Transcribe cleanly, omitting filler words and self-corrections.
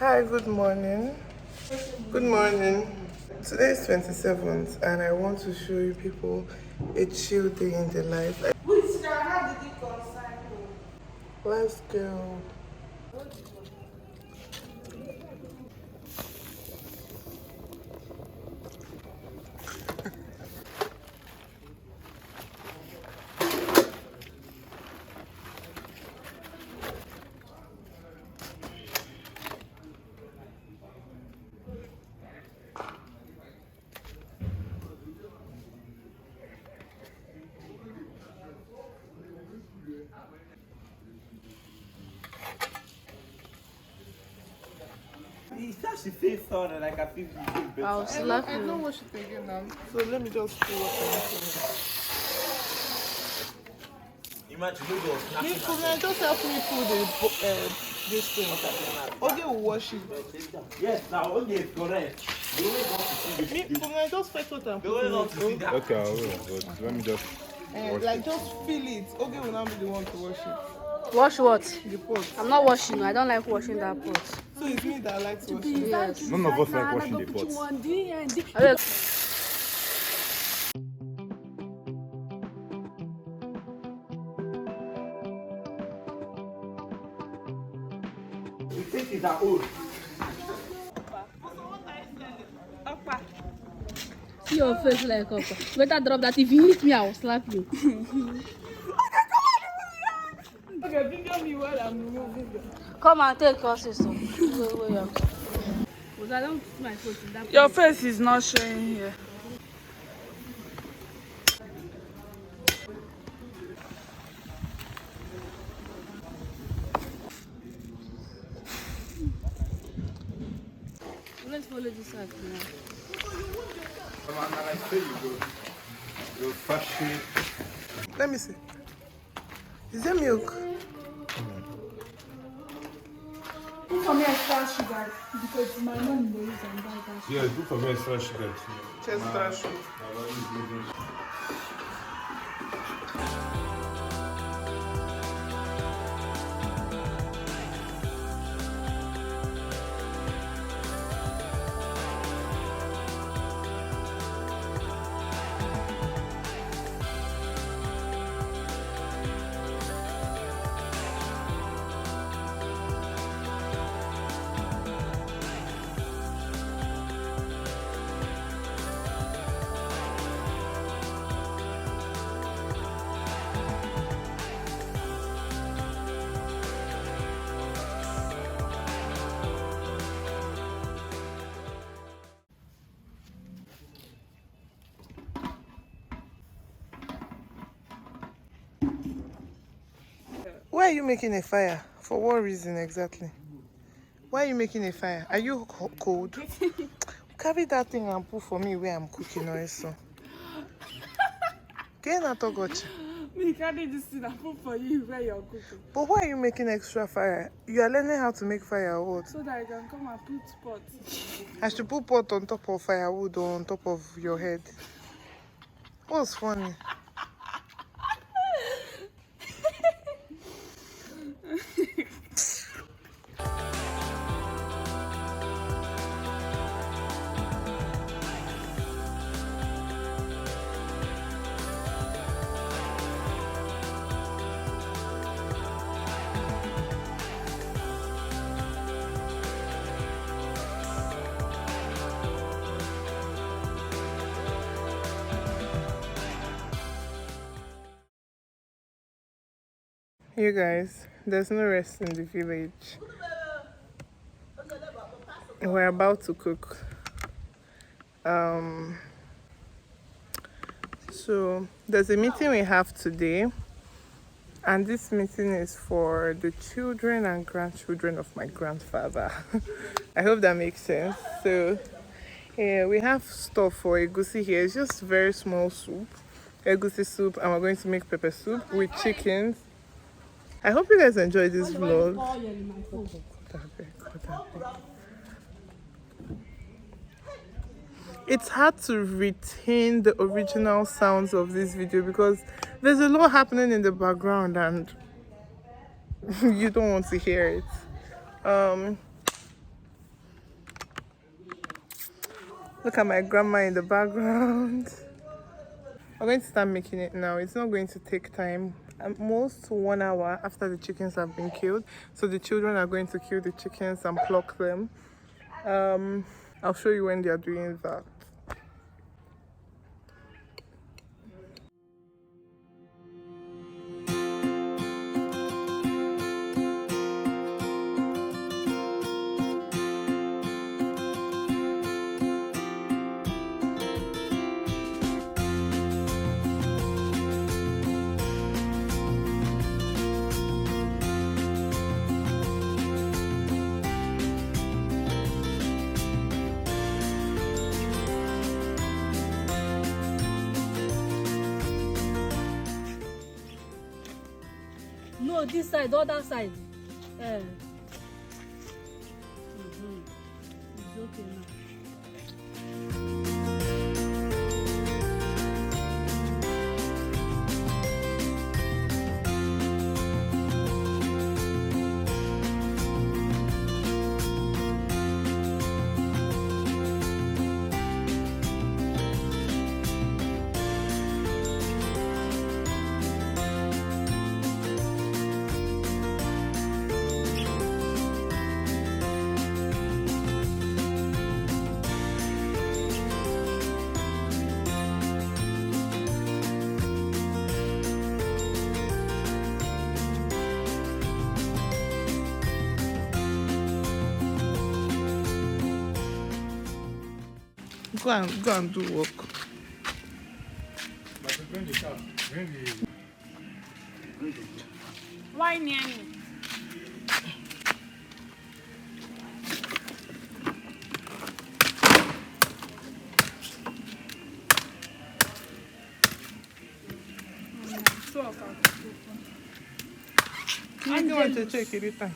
Hi, good morning. Good morning. Today is 27th and I want to show you people a chill day in the life. Which how did it concern you? Let's go. She feels sorry, like I feel better. I'll slap you. I don't wash it again now. So let me just see what I'm Imagine you go snapping. just help me pull this thing. Okay, we'll wash it. Yes, now okay, it's correct. You only want to see the Just fetch what I'm putting. putting. Okay, I will. But let me just. Like, just feel it. Okay, will not be the one to wash it. Wash what? The pot. I'm not washing. I don't like washing that pot. So it's me that likes to wash it. Yes. None of us like washing the pots. We think it's our own. See your face like Opa. Better drop that. If you hit me, I will slap you. Okay, video me while I'm moving. Come and take your sister. Because I don't see my foot in that Your place. face is not showing here. Let's follow this out now. Let me see. Is there milk? For me, extra sugar because my mom will use and buy that. Yeah, good for me, extra sugar. Just trash. Why are you making a fire? For what reason exactly? Why are you making a fire? Are you cold? Carry that thing and put for me where I'm cooking also. Get not to gotcha. Me carry this thing and put for you where you're cooking. But why are you making extra fire? You are learning how to make firewood. So that I can come and put pot. I should put pot on top of firewood or on top of your head. What's funny? You guys, there's no rest in the village. We're about to cook. So there's a meeting we have today, and this meeting is for the children and grandchildren of my grandfather. I hope that makes sense. So yeah, we have stuff for egusi here. It's just very small soup, egusi soup, and we're going to make pepper soup with chickens. I hope you guys enjoy this vlog. It's hard to retain the original sounds of this video because there's a lot happening in the background and you don't want to hear it. Look at my grandma in the background. I'm going to start making it now. It's not going to take time. At most 1 hour after the chickens have been killed. So the children are going to kill the chickens and pluck them. I'll show you when they are doing that. No, this side, the other side. It's okay now. Go and do work. Why near me? You want to check it time.